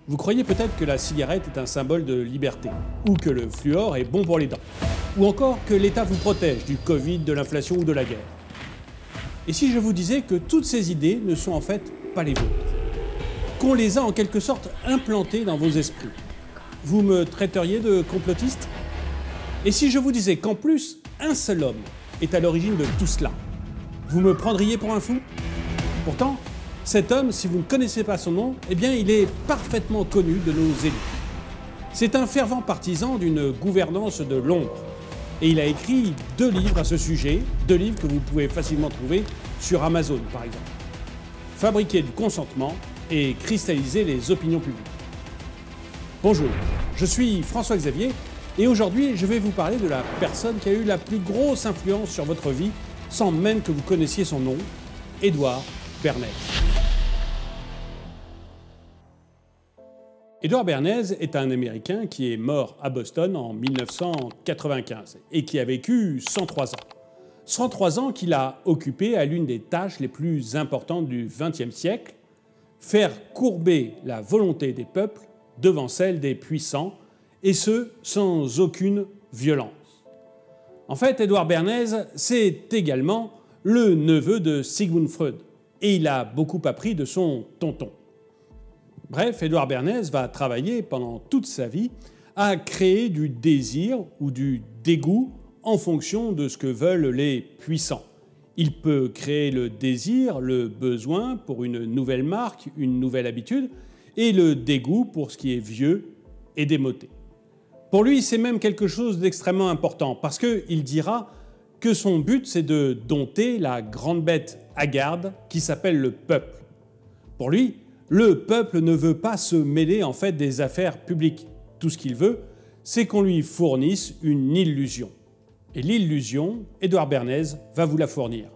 Vous croyez peut-être que la cigarette est un symbole de liberté, ou que le fluor est bon pour les dents, ou encore que l'État vous protège du Covid, de l'inflation ou de la guerre. Et si je vous disais que toutes ces idées ne sont en fait pas les vôtres, qu'on les a en quelque sorte implantées dans vos esprits, vous me traiteriez de complotiste? Et si je vous disais qu'en plus, un seul homme est à l'origine de tout cela, vous me prendriez pour un fou? Pourtant, cet homme, si vous ne connaissez pas son nom, eh bien il est parfaitement connu de nos élus. C'est un fervent partisan d'une gouvernance de l'ombre. Et il a écrit 2 livres à ce sujet, 2 livres que vous pouvez facilement trouver sur Amazon par exemple. Fabriquer du consentement et cristalliser les opinions publiques. Bonjour, je suis François Xavier et aujourd'hui je vais vous parler de la personne qui a eu la plus grosse influence sur votre vie sans même que vous connaissiez son nom, Edward Bernays. Edward Bernays est un Américain qui est mort à Boston en 1995 et qui a vécu 103 ans. 103 ans qu'il a occupé à l'une des tâches les plus importantes du XXe siècle, faire courber la volonté des peuples devant celle des puissants, et ce, sans aucune violence. En fait, Edward Bernays, c'est également le neveu de Sigmund Freud, et il a beaucoup appris de son tonton. Bref, Edward Bernays va travailler pendant toute sa vie à créer du désir ou du dégoût en fonction de ce que veulent les puissants. Il peut créer le désir, le besoin pour une nouvelle marque, une nouvelle habitude, et le dégoût pour ce qui est vieux et démodé. Pour lui, c'est même quelque chose d'extrêmement important parce qu'il dira que son but, c'est de dompter la grande bête hagarde qui s'appelle le peuple. Pour lui, le peuple ne veut pas se mêler en fait des affaires publiques. Tout ce qu'il veut, c'est qu'on lui fournisse une illusion. Et l'illusion, Edward Bernays va vous la fournir.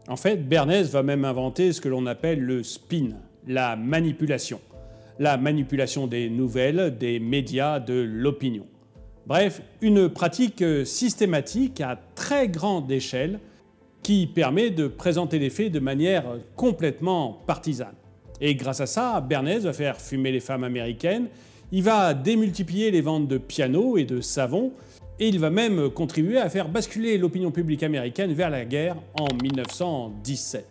En fait, Bernays va même inventer ce que l'on appelle le spin, la manipulation. La manipulation des nouvelles, des médias, de l'opinion. Bref, une pratique systématique à très grande échelle qui permet de présenter les faits de manière complètement partisane. Et grâce à ça, Bernays va faire fumer les femmes américaines, il va démultiplier les ventes de pianos et de savons, et il va même contribuer à faire basculer l'opinion publique américaine vers la guerre en 1917.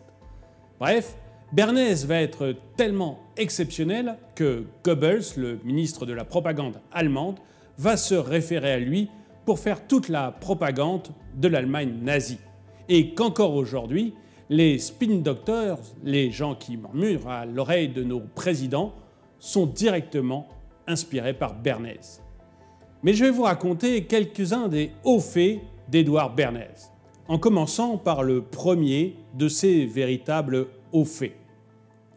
Bref, Bernays va être tellement exceptionnel que Goebbels, le ministre de la propagande allemande, va se référer à lui pour faire toute la propagande de l'Allemagne nazie. Et qu'encore aujourd'hui, les spin doctors, les gens qui murmurent à l'oreille de nos présidents, sont directement inspirés par Bernays. Mais je vais vous raconter quelques-uns des hauts faits d'Edward Bernays, en commençant par le premier de ces véritables hauts faits.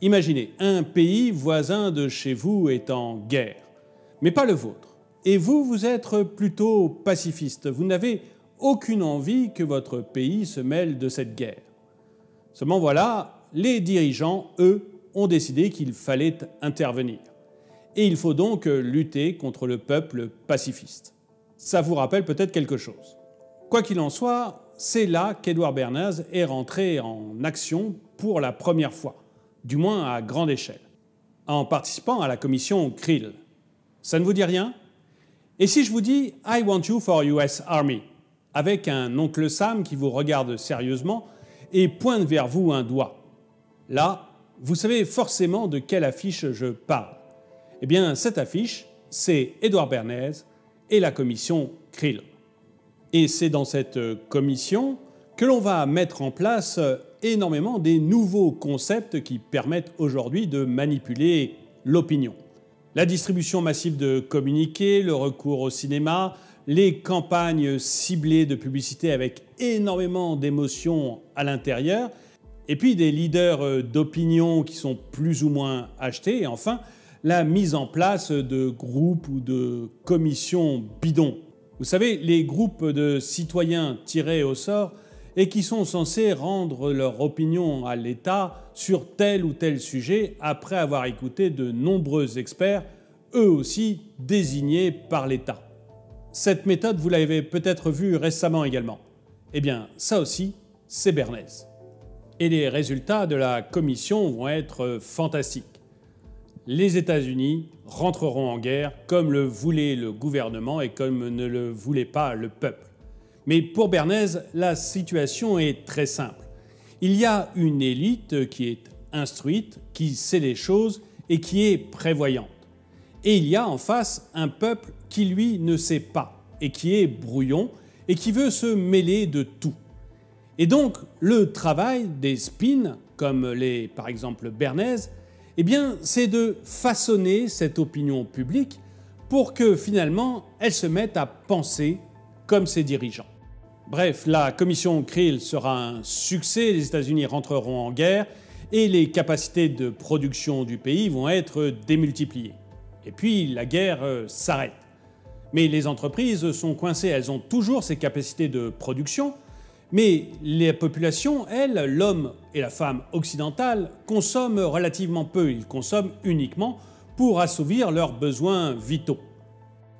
Imaginez, un pays voisin de chez vous est en guerre, mais pas le vôtre. Et vous, vous êtes plutôt pacifiste, vous n'avez aucune envie que votre pays se mêle de cette guerre. Seulement voilà, les dirigeants, eux, ont décidé qu'il fallait intervenir. Et il faut donc lutter contre le peuple pacifiste. Ça vous rappelle peut-être quelque chose. Quoi qu'il en soit, c'est là qu'Edward Bernays est rentré en action pour la première fois, du moins à grande échelle, en participant à la commission Krill. Ça ne vous dit rien? Et si je vous dis « I want you for US Army » avec un oncle Sam qui vous regarde sérieusement et pointe vers vous un doigt. Là, vous savez forcément de quelle affiche je parle. Eh bien, cette affiche, c'est Edward Bernays et la commission Krill. Et c'est dans cette commission que l'on va mettre en place énormément des nouveaux concepts qui permettent aujourd'hui de manipuler l'opinion. La distribution massive de communiqués, le recours au cinéma, les campagnes ciblées de publicité avec énormément d'émotions à l'intérieur, et puis des leaders d'opinion qui sont plus ou moins achetés, et enfin la mise en place de groupes ou de commissions bidons. Vous savez, les groupes de citoyens tirés au sort et qui sont censés rendre leur opinion à l'État sur tel ou tel sujet après avoir écouté de nombreux experts, eux aussi désignés par l'État. Cette méthode, vous l'avez peut-être vue récemment également. Eh bien, ça aussi, c'est Bernays. Et les résultats de la commission vont être fantastiques. les États-Unis rentreront en guerre comme le voulait le gouvernement et comme ne le voulait pas le peuple. Mais pour Bernays, la situation est très simple. Il y a une élite qui est instruite, qui sait les choses et qui est prévoyante. Et il y a en face un peuple qui, lui, ne sait pas et qui est brouillon et qui veut se mêler de tout. Et donc, le travail des spins, comme l'est par exemple Bernays, eh bien, c'est de façonner cette opinion publique pour que finalement, elle se mette à penser comme ses dirigeants. Bref, la commission Krill sera un succès, les États-Unis rentreront en guerre et les capacités de production du pays vont être démultipliées. Et puis, la guerre s'arrête. Mais les entreprises sont coincées, elles ont toujours ces capacités de production, mais les populations, elles, l'homme et la femme occidentale, consomment relativement peu. Ils consomment uniquement pour assouvir leurs besoins vitaux.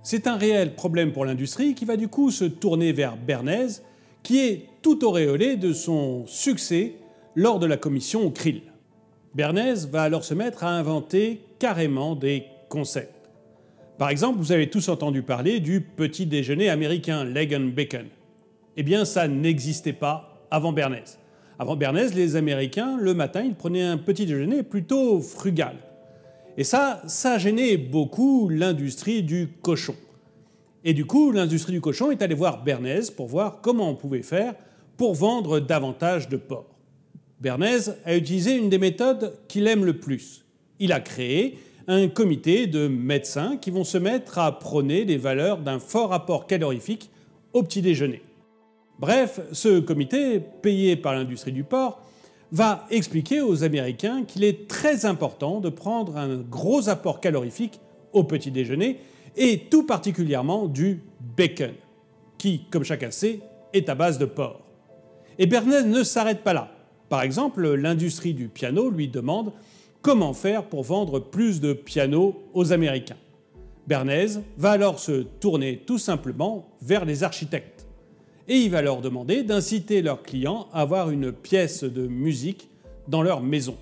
C'est un réel problème pour l'industrie qui va du coup se tourner vers Bernays, qui est tout auréolé de son succès lors de la commission Krill. Bernays va alors se mettre à inventer carrément des concepts. Par exemple, vous avez tous entendu parler du petit déjeuner américain, l'egg and bacon. Eh bien, ça n'existait pas avant Bernays. Avant Bernays, les Américains, le matin, ils prenaient un petit déjeuner plutôt frugal. Et ça gênait beaucoup l'industrie du cochon. Et du coup, l'industrie du cochon est allée voir Bernays pour voir comment on pouvait faire pour vendre davantage de porc. Bernays a utilisé une des méthodes qu'il aime le plus. Il a créé un comité de médecins qui vont se mettre à prôner les valeurs d'un fort apport calorifique au petit déjeuner. Bref, ce comité, payé par l'industrie du porc, va expliquer aux Américains qu'il est très important de prendre un gros apport calorifique au petit déjeuner, et tout particulièrement du bacon, qui, comme chacun sait, est à base de porc. Et Bernays ne s'arrête pas là. Par exemple, l'industrie du piano lui demande comment faire pour vendre plus de pianos aux Américains. Bernays va alors se tourner tout simplement vers les architectes. Et il va leur demander d'inciter leurs clients à avoir une pièce de musique dans leur maison.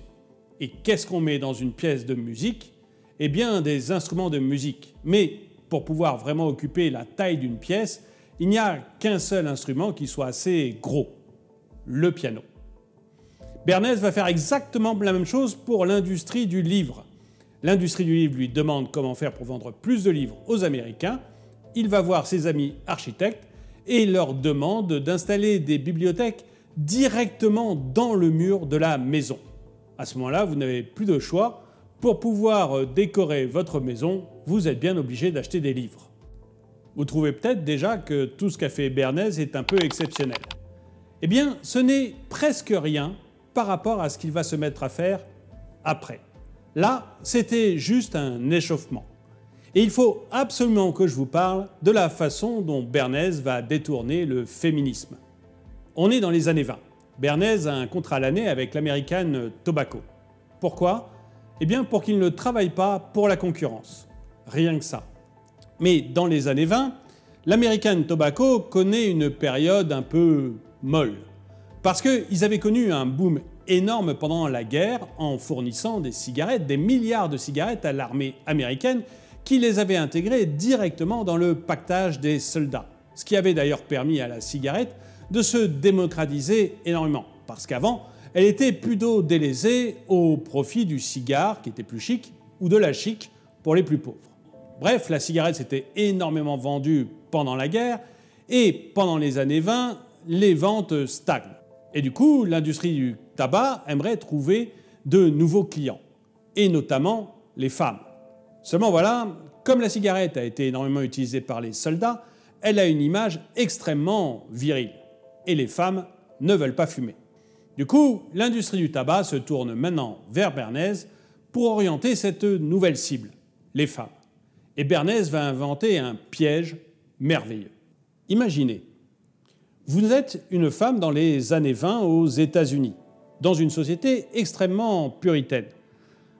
Et qu'est-ce qu'on met dans une pièce de musique? Eh bien, des instruments de musique. Mais pour pouvoir vraiment occuper la taille d'une pièce, il n'y a qu'un seul instrument qui soit assez gros, le piano. Bernays va faire exactement la même chose pour l'industrie du livre. L'industrie du livre lui demande comment faire pour vendre plus de livres aux Américains. Il va voir ses amis architectes et leur demande d'installer des bibliothèques directement dans le mur de la maison. À ce moment-là, vous n'avez plus de choix. Pour pouvoir décorer votre maison, vous êtes bien obligé d'acheter des livres. Vous trouvez peut-être déjà que tout ce qu'a fait Bernays est un peu exceptionnel. Eh bien, ce n'est presque rien par rapport à ce qu'il va se mettre à faire après. Là, c'était juste un échauffement. Et il faut absolument que je vous parle de la façon dont Bernays va détourner le féminisme. On est dans les années 20. Bernays a un contrat à l'année avec l'American Tobacco. Pourquoi? Eh bien pour qu'il ne travaille pas pour la concurrence. Rien que ça. Mais dans les années 20, l'American Tobacco connaît une période un peu molle. Parce qu'ils avaient connu un boom énorme pendant la guerre en fournissant des cigarettes, des milliards de cigarettes à l'armée américaine qui les avait intégrées directement dans le pactage des soldats. Ce qui avait d'ailleurs permis à la cigarette de se démocratiser énormément. Parce qu'avant, elle était plutôt délaissée au profit du cigare qui était plus chic ou de la chic pour les plus pauvres. Bref, la cigarette s'était énormément vendue pendant la guerre et pendant les années 20, les ventes stagnent. Et du coup, l'industrie du tabac aimerait trouver de nouveaux clients, et notamment les femmes. Seulement voilà, comme la cigarette a été énormément utilisée par les soldats, elle a une image extrêmement virile, et les femmes ne veulent pas fumer. Du coup, l'industrie du tabac se tourne maintenant vers Bernays pour orienter cette nouvelle cible, les femmes. Et Bernays va inventer un piège merveilleux. Imaginez, vous êtes une femme dans les années 20 aux États-Unis, dans une société extrêmement puritaine.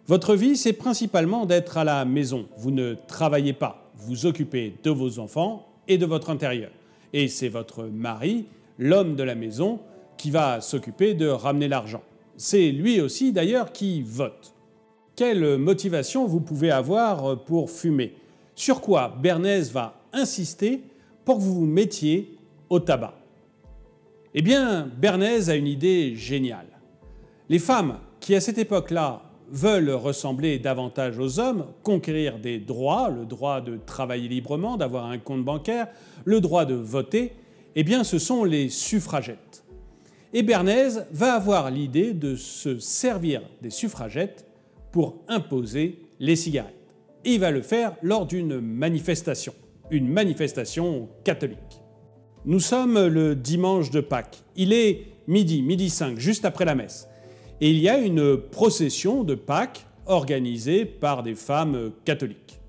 Votre vie, c'est principalement d'être à la maison. Vous ne travaillez pas, vous occupez de vos enfants et de votre intérieur. Et c'est votre mari, l'homme de la maison, qui va s'occuper de ramener l'argent. C'est lui aussi d'ailleurs qui vote. quelle motivation vous pouvez avoir pour fumer. Sur quoi Bernays va insister pour que vous vous mettiez au tabac? Eh bien, Bernays a une idée géniale. Les femmes qui, à cette époque-là, veulent ressembler davantage aux hommes, conquérir des droits, le droit de travailler librement, d'avoir un compte bancaire, le droit de voter, eh bien, ce sont les suffragettes. Et Bernays va avoir l'idée de se servir des suffragettes pour imposer les cigarettes. Et il va le faire lors d'une manifestation catholique. Nous sommes le dimanche de Pâques. Il est midi 5, juste après la messe. Et il y a une procession de Pâques organisée par des femmes catholiques.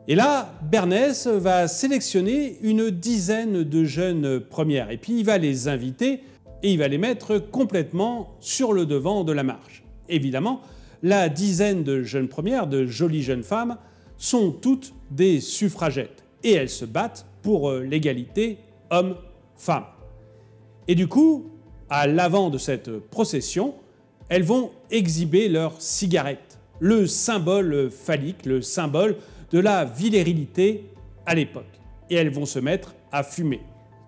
Et là, Bernays va sélectionner une dizaine de jeunes premières. Et puis il va les inviter et il va les mettre complètement sur le devant de la marche. Évidemment, la dizaine de jeunes premières, de jolies jeunes femmes, sont toutes des suffragettes. Et elles se battent pour l'égalité hommes-femmes. Et du coup, à l'avant de cette procession, elles vont exhiber leurs cigarettes, le symbole phallique, le symbole de la virilité à l'époque. Et elles vont se mettre à fumer.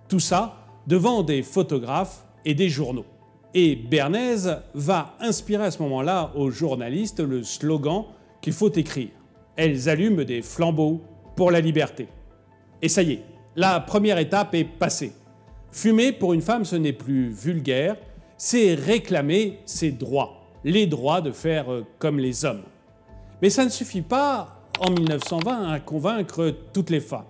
Tout ça devant des photographes et des journaux. Et Bernays va inspirer à ce moment-là aux journalistes le slogan qu'il faut écrire. Elles allument des flambeaux pour la liberté. Et ça y est, la première étape est passée. Fumer pour une femme, ce n'est plus vulgaire, c'est réclamer ses droits, les droits de faire comme les hommes. Mais ça ne suffit pas, en 1920, à convaincre toutes les femmes.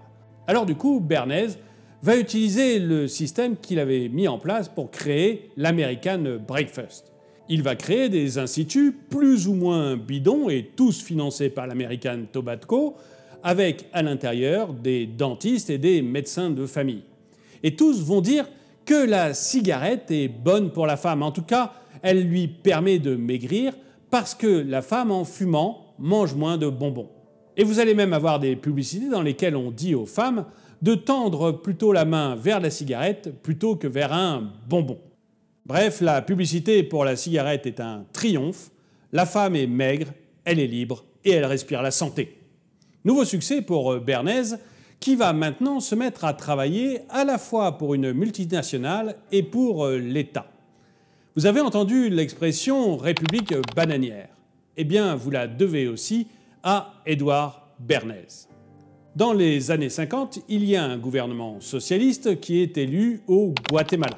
Alors du coup, Bernays va utiliser le système qu'il avait mis en place pour créer l'American Breakfast. Il va créer des instituts plus ou moins bidons et tous financés par l'American Tobacco, avec à l'intérieur des dentistes et des médecins de famille. Et tous vont dire que la cigarette est bonne pour la femme. En tout cas, elle lui permet de maigrir parce que la femme, en fumant, mange moins de bonbons. Et vous allez même avoir des publicités dans lesquelles on dit aux femmes de tendre plutôt la main vers la cigarette plutôt que vers un bonbon. Bref, la publicité pour la cigarette est un triomphe. La femme est maigre, elle est libre et elle respire la santé. Nouveau succès pour Bernays, qui va maintenant se mettre à travailler à la fois pour une multinationale et pour l'État. Vous avez entendu l'expression « république bananière ». Eh bien, vous la devez aussi à Edward Bernays. Dans les années 50, il y a un gouvernement socialiste qui est élu au Guatemala.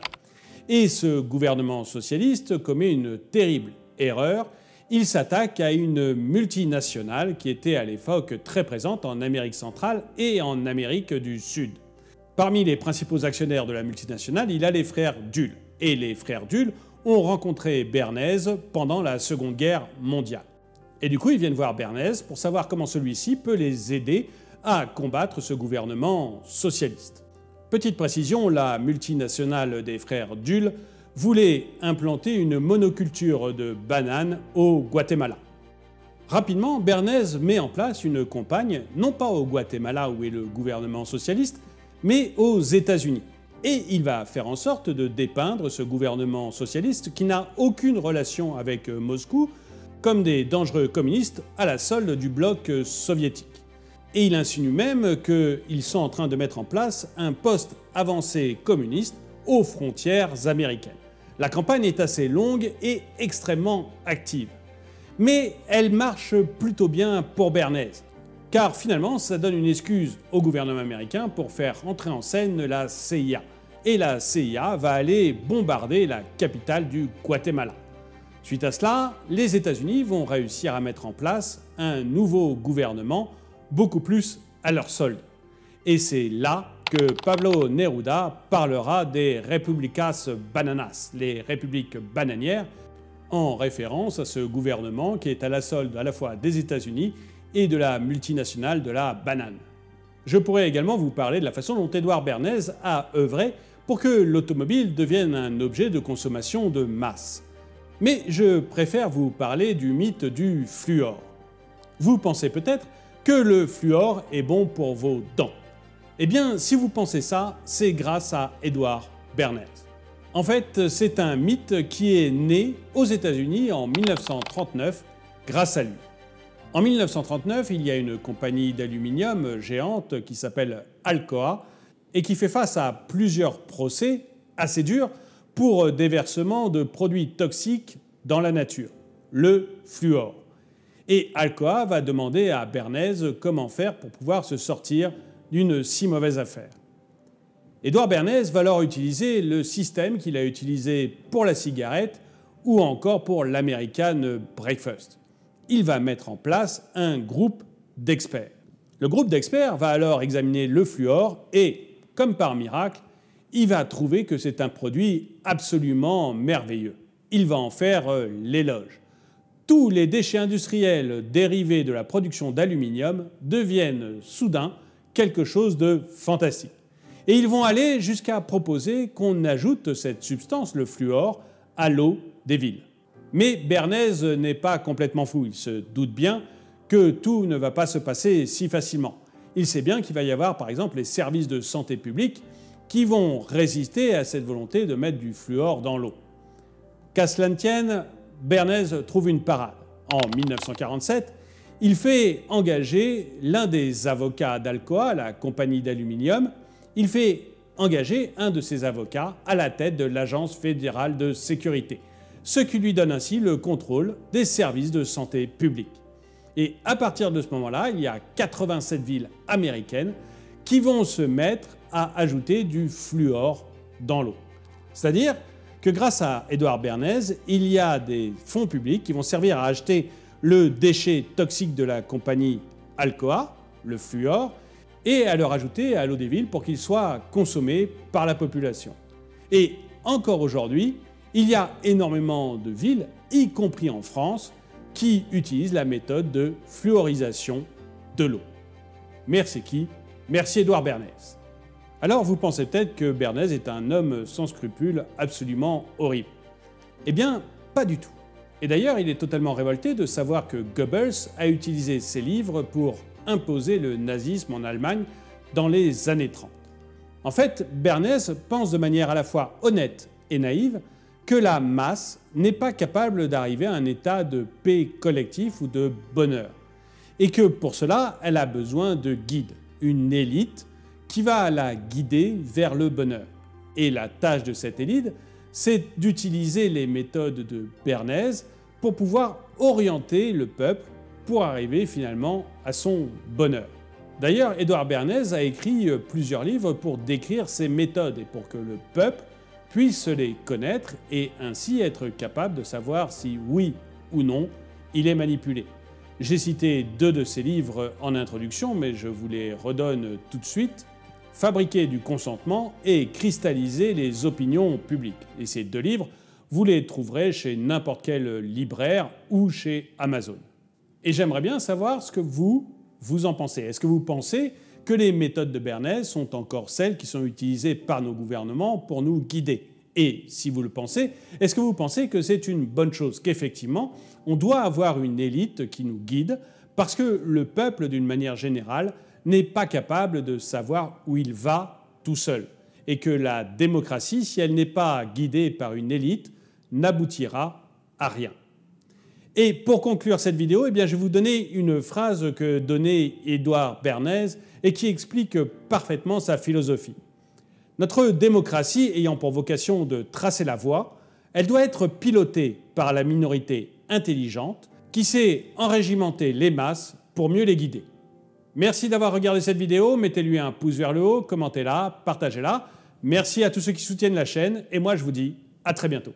Et ce gouvernement socialiste commet une terrible erreur. Il s'attaque à une multinationale qui était à l'époque très présente en Amérique centrale et en Amérique du Sud. Parmi les principaux actionnaires de la multinationale, il y a les frères Dulles. Et les frères Dulles ont rencontré Bernays pendant la Seconde Guerre mondiale. Et du coup, ils viennent voir Bernays pour savoir comment celui-ci peut les aider à combattre ce gouvernement socialiste. Petite précision, la multinationale des frères Dulles voulait implanter une monoculture de bananes au Guatemala. Rapidement, Bernays met en place une campagne, non pas au Guatemala où est le gouvernement socialiste, mais aux États-Unis. Et il va faire en sorte de dépeindre ce gouvernement socialiste qui n'a aucune relation avec Moscou comme des dangereux communistes à la solde du bloc soviétique. Et il insinue même qu'ils sont en train de mettre en place un poste avancé communiste aux frontières américaines. La campagne est assez longue et extrêmement active. Mais elle marche plutôt bien pour Bernays, car finalement ça donne une excuse au gouvernement américain pour faire entrer en scène la CIA. Et la CIA va aller bombarder la capitale du Guatemala. Suite à cela, les États-Unis vont réussir à mettre en place un nouveau gouvernement beaucoup plus à leur solde. Et c'est là que Pablo Neruda parlera des Republicas Bananas, les républiques bananières, en référence à ce gouvernement qui est à la solde à la fois des États-Unis et de la multinationale de la banane. Je pourrais également vous parler de la façon dont Edward Bernays a œuvré pour que l'automobile devienne un objet de consommation de masse. Mais je préfère vous parler du mythe du fluor. Vous pensez peut-être que le fluor est bon pour vos dents. Eh bien, si vous pensez ça, c'est grâce à Edward Bernays. En fait, c'est un mythe qui est né aux États-Unis en 1939 grâce à lui. En 1939, il y a une compagnie d'aluminium géante qui s'appelle Alcoa et qui fait face à plusieurs procès assez durs pour déversement de produits toxiques dans la nature, le fluor. Et Alcoa va demander à Bernays comment faire pour pouvoir se sortir d'une si mauvaise affaire. Édouard Bernays va alors utiliser le système qu'il a utilisé pour la cigarette ou encore pour l'American Breakfast. Il va mettre en place un groupe d'experts. Le groupe d'experts va alors examiner le fluor et, comme par miracle, il va trouver que c'est un produit absolument merveilleux. Il va en faire l'éloge. Tous les déchets industriels dérivés de la production d'aluminium deviennent soudain quelque chose de fantastique. Et ils vont aller jusqu'à proposer qu'on ajoute cette substance, le fluor, à l'eau des villes. Mais Bernays n'est pas complètement fou. Il se doute bien que tout ne va pas se passer si facilement. Il sait bien qu'il va y avoir par exemple les services de santé publique qui vont résister à cette volonté de mettre du fluor dans l'eau. Qu'à cela ne tienne, Bernays trouve une parade. En 1947, il fait engager l'un des avocats d'Alcoa, la compagnie d'aluminium. Il fait engager un de ses avocats à la tête de l'Agence fédérale de sécurité, ce qui lui donne ainsi le contrôle des services de santé publique. Et à partir de ce moment-là, il y a 87 villes américaines qui vont se mettre à ajouter du fluor dans l'eau. C'est-à-dire que grâce à Édouard Bernays, il y a des fonds publics qui vont servir à acheter le déchet toxique de la compagnie Alcoa, le fluor, et à le rajouter à l'eau des villes pour qu'il soit consommé par la population. Et encore aujourd'hui, il y a énormément de villes, y compris en France, qui utilisent la méthode de fluorisation de l'eau. Merci qui? Merci Édouard Bernays. Alors vous pensez peut-être que Bernays est un homme sans scrupules absolument horrible. Eh bien, pas du tout. Et d'ailleurs, il est totalement révolté de savoir que Goebbels a utilisé ses livres pour imposer le nazisme en Allemagne dans les années 30. En fait, Bernays pense de manière à la fois honnête et naïve que la masse n'est pas capable d'arriver à un état de paix collectif ou de bonheur. Et que pour cela, elle a besoin de guides, une élite qui va la guider vers le bonheur. Et la tâche de cette élite, c'est d'utiliser les méthodes de Bernays pour pouvoir orienter le peuple pour arriver finalement à son bonheur. D'ailleurs, Édouard Bernays a écrit plusieurs livres pour décrire ces méthodes et pour que le peuple puisse les connaître et ainsi être capable de savoir si oui ou non il est manipulé. J'ai cité deux de ces livres en introduction, mais je vous les redonne tout de suite. Fabriquer du consentement et cristalliser les opinions publiques. Et ces deux livres, vous les trouverez chez n'importe quel libraire ou chez Amazon. Et j'aimerais bien savoir ce que vous en pensez. Est-ce que vous pensez que les méthodes de Bernays sont encore celles qui sont utilisées par nos gouvernements pour nous guider? Et si vous le pensez, est-ce que vous pensez que c'est une bonne chose, qu'effectivement, on doit avoir une élite qui nous guide parce que le peuple, d'une manière générale, n'est pas capable de savoir où il va tout seul et que la démocratie, si elle n'est pas guidée par une élite, n'aboutira à rien. Et pour conclure cette vidéo, je vais vous donner une phrase que donnait Édouard Bernays et qui explique parfaitement sa philosophie. Notre démocratie ayant pour vocation de tracer la voie, elle doit être pilotée par la minorité intelligente qui sait enrégimenter les masses pour mieux les guider. Merci d'avoir regardé cette vidéo, mettez-lui un pouce vers le haut, commentez-la, partagez-la. Merci à tous ceux qui soutiennent la chaîne et moi je vous dis à très bientôt.